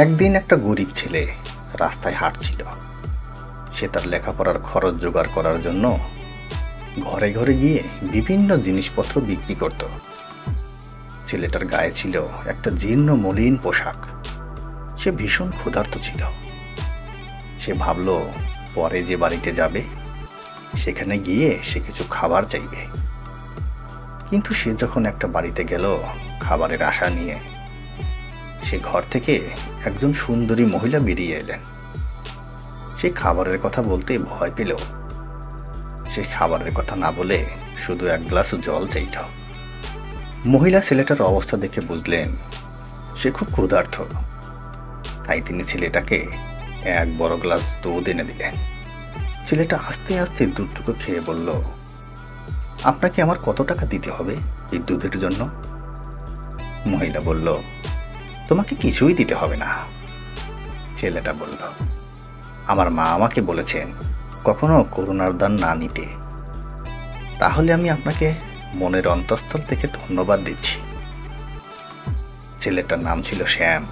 একদিন একটা গরিব ছেলে রাস্তায় হাঁটছিল। সে তার লেখাপড়ার খরচ জোগাড় করার জন্য ঘরে ঘরে গিয়ে বিভিন্ন জিনিসপত্র বিক্রি করত। ছেলেটার গায়ে ছিল একটা জীর্ণ মলিন পোশাক। সে ভীষণ ক্ষুধার্ত ছিল। সে ভাবল, পরে যে বাড়িতে যাবে সেখানে গিয়ে সে কিছু খাবার চাইবে। কিন্তু সে যখন একটা বাড়িতে গেল খাবারের আশা নিয়ে, সে ঘর থেকে একজন সুন্দরী মহিলা বেরিয়ে এলেন। সে খাবারের কথা বলতে ভয় পেল। সে খাবারের কথা না বলে শুধু এক গ্লাস জল চাইল। মহিলা ছেলেটার অবস্থা দেখে বুঝলেন সে খুব ক্ষুধার্ত। তাই তিনি ছেলেটাকে এক বড় গ্লাস দুধ এনে দিলেন। ছেলেটা আস্তে আস্তে দুধটুকু খেয়ে বলল, আপনাকে আমার কত টাকা দিতে হবে এই দুধের জন্য? মহিলা বলল, তোমাকে কিছুই দিতে হবে না। ছেলেটা বলল, আমার মা আমাকে বলেছেন কখনো করুণার দান না নিতে। তাহলে আমি আপনাকে মনের অন্তঃস্থল থেকে ধন্যবাদ দিচ্ছি। ছেলেটার নাম ছিল শ্যাম।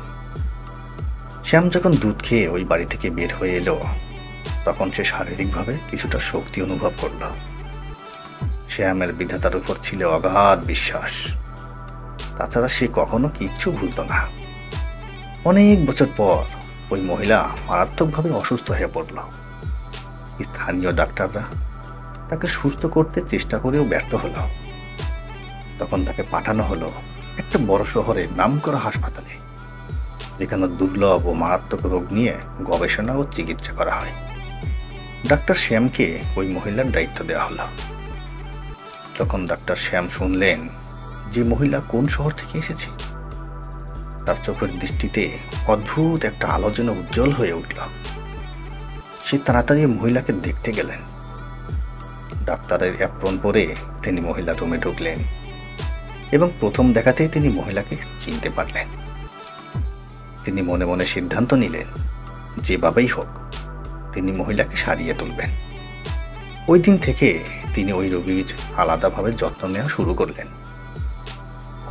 শ্যাম যখন দুধ খেয়ে ওই বাড়ি থেকে বের হয়ে এলো, তখন সে শারীরিকভাবে কিছুটা শক্তি অনুভব করল। শ্যামের বিধাতার উপর ছিল অগাধ বিশ্বাস। তাছাড়া সে কখনো কিচ্ছু ভুলত না। অনেক বছর পর ওই মহিলা মারাত্মকভাবে অসুস্থ হয়ে পড়ল। স্থানীয় ডাক্তাররা তাকে সুস্থ করতে চেষ্টা করেও ব্যর্থ হলো। তখন তাকে পাঠানো হলো একটা বড় শহরের নামকরা হাসপাতালে, যেখানে দুর্লভ ও মারাত্মক রোগ নিয়ে গবেষণা ও চিকিৎসা করা হয়। ডাক্তার শ্যামকে ওই মহিলার দায়িত্ব দেওয়া হলো। যখন ডাক্তার শ্যাম শুনলেন যে মহিলা কোন শহর থেকে এসেছে, তার চোখের দৃষ্টিতে অদ্ভুত একটা আলো যেন উজ্জ্বল হয়ে উঠল। সে তাড়াতাড়ি মহিলাকে দেখতে গেলেন। ডাক্তারের অ্যাপ্রন পরে তিনি মহিলার রুমে ঢুকলেন এবং প্রথম দেখাতেই তিনি মহিলাকে চিনতে পারলেন। তিনি মনে মনে সিদ্ধান্ত নিলেন, যেভাবেই হোক তিনি মহিলাকে সারিয়ে তুলবেন। ওই দিন থেকে তিনি ওই রোগীর আলাদাভাবে যত্ন নেওয়া শুরু করলেন।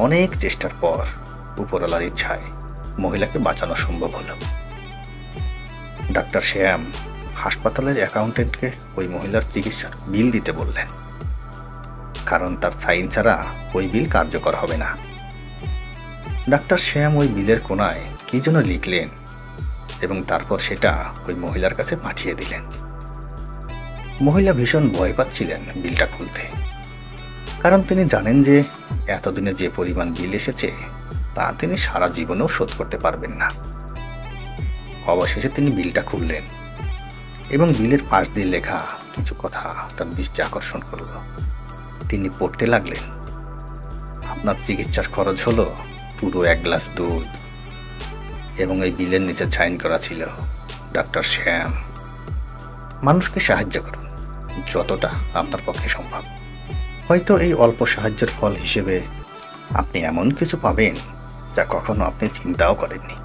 অনেক চেষ্টার পর উপরওয়ালার ইচ্ছায় মহিলাকে বাঁচানো সম্ভব হল। ডাক্তার শ্যাম হাসপাতালের অ্যাকাউন্টেন্টকে ওই মহিলার চিকিৎসার বিল দিতে বললেন, কারণ তার সাইন ছাড়া ওই বিল কার্যকর হবে না। ডাক্তার শ্যাম ওই বিলের কোনায় কি যেন লিখলেন এবং তারপর সেটা ওই মহিলার কাছে পাঠিয়ে দিলেন। মহিলা ভীষণ ভয় পাচ্ছিলেন বিলটা খুলতে, কারণ তিনি জানেন যে এতদিনে যে পরিমাণ বিল এসেছে তা তিনি সারা জীবনেও শোধ করতে পারবেন না। অবশেষে তিনি বিলটা খুললেন এবং বিলের পাশ দিয়ে লেখা কিছু কথা তার দৃষ্টি আকর্ষণ করল। তিনি পড়তে লাগলেন, আপনার চিকিৎসার খরচ হলো পুরো এক গ্লাস দুধ। এবং এই বিলের নিচে সাইন করা ছিল, ডাক্তার শ্যাম, মানুষকে সাহায্য করুন যতটা আপনার পক্ষে সম্ভব। হয়তো এই অল্প সাহায্যের ফল হিসেবে আপনি এমন কিছু পাবেন যা কখনো আপনি চিন্তাও করেননি।